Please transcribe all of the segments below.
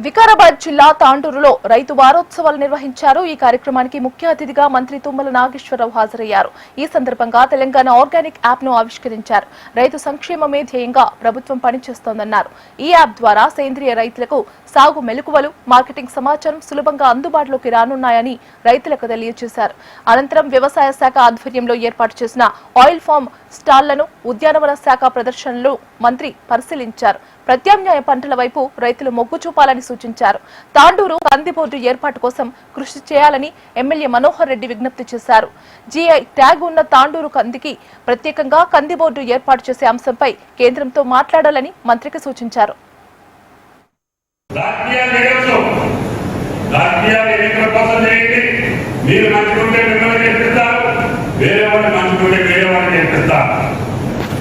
వికారాబాద్ జిల్లా తాండూరులో రైతు వారోత్సవాలు నిర్వహించారు. ఈ కార్యక్రమానికి ముఖ్య అతిథిగా మంత్రి తుమ్మల నాగేశ్వరరావు హాజరయ్యారు. ఈ సందర్భంగా తెలంగాణ ఆర్గానిక్ యాప్ ను ఆవిష్కరించారు. రైతు సంక్షేమమే ధ్యేయంగా ప్రభుత్వం పనిచేస్తోందన్నారు. ఈ యాప్ ద్వారా సేంద్రియ రైతులకు సాగు మెలకువలు, మార్కెటింగ్ సమాచారం సులభంగా అందుబాటులోకి రానున్నాయని రైతులకు తెలియజేశారు. అనంతరం వ్యవసాయ శాఖ ఆధ్వర్యంలో ఏర్పాటు చేసిన ఆయిల్ ఫామ్ స్టాళ్లను, ఉద్యానవన శాఖ ప్రదర్శనలు మంత్రి పరిశీలించారు. ప్రత్యామ్నాయ పంటల వైపు రైతులు మొగ్గు చూపాలని సూచించారు. తాండూరు కంది బోర్డు ఏర్పాటు కోసం కృషి చేయాలని ఎమ్మెల్యే మనోహర్ రెడ్డి విజ్ఞప్తి చేశారు. జీఐ ట్యాగ్ ఉన్న తాండూరు కందికి ప్రత్యేకంగా కంది బోర్డు ఏర్పాటు చేసే అంశంపై కేంద్రంతో మాట్లాడాలని మంత్రికి సూచించారు.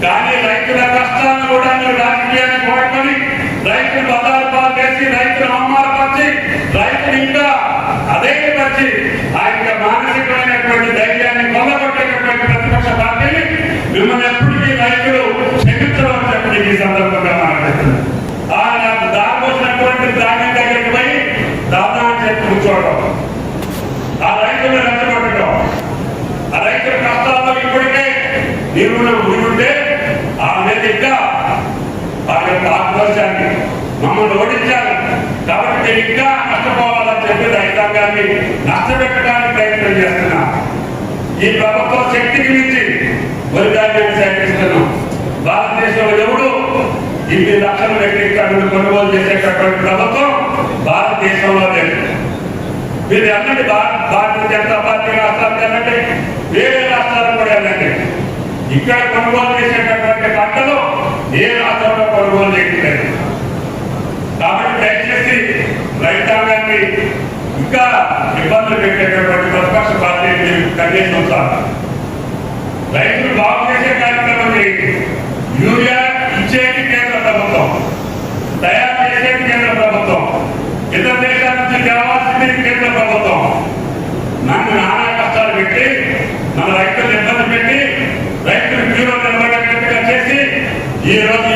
కానీ రైతుల కష్టాలను కూడా మీరు రాజకీయాన్ని వాడుకొని రైతులు బదాలు చేసి రైతులు అమ్మాలపరిచి రైతులు ఇంకా అదే పరిచి ఆ యొక్క మానసికమైనటువంటి ధైర్యాన్ని కొల్లగొట్టేటటువంటి ప్రతిపక్ష పార్టీని మిమ్మల్ని ఎప్పటికీ రైతులు క్షమించడం చెప్పి ఈ సందర్భంగా మాట్లాడుతున్నారు. నాకు దారిపోసినటువంటి ధాన్యం దగ్గరికి పోయి దాదాపు చెప్పి కూర్చోవడం, ఆ రైతులను రెచ్చగొట్టడం, ఆ రైతుల కష్టాల్లో ఇప్పటికే నిర్మూలన ఉంటే ఆ మీద ఇంకా వారి యొక్క ఆక్రోశాన్ని మమ్మల్ని ఓడించారు కాబట్టి నేను ఇంకా నష్టపోవాలని చెప్పి రైతాంగాన్ని నష్టపెట్టడానికి ప్రయత్నం చేస్తున్నా. ఈ ప్రభుత్వం శక్తికి మించి వరి ధాన్యాన్ని సేకరిస్తున్నాం. భారతదేశంలో ఎవరు 8 లక్షల మెట్రిక్ టన్నులు కొనుగోలు చేసేటటువంటి ప్రభుత్వం భారతదేశంలో లేదు. మీరు వెళ్ళండి, భారతీయ జనతా పార్టీ రాష్ట్రాలకు వెళ్ళండి, వేరే రాష్ట్రాలకు కూడా వెళ్ళండి. ఇక్కడ కొనుగోలు చేసేటటువంటి పంటలు ఏ రాష్ట్రంలో కొనుగోలు చేయట్లేదు. కాబట్టి దయచేసి రైతాంగాన్ని ఇంకా ఇబ్బందులు పెట్టేటటువంటి ప్రతిపక్ష పార్టీని కనీసం ఉంచాలి. రైతులు బాగు చేసే కార్యక్రమం చేయండి. యూరియా ఇచ్చేది కేంద్ర ప్రభుత్వం, తయారు చేసేది కేంద్ర ప్రభుత్వం, ఇతర దేశాల నుంచి తేవాల్సింది కేంద్ర ప్రభుత్వం. నన్ను నానా కష్టాలు పెట్టి మన రైతులు ఇబ్బంది పెట్టి రైతులు క్యూలో నిలబడేటట్టుగా చేసి ఈ రోజు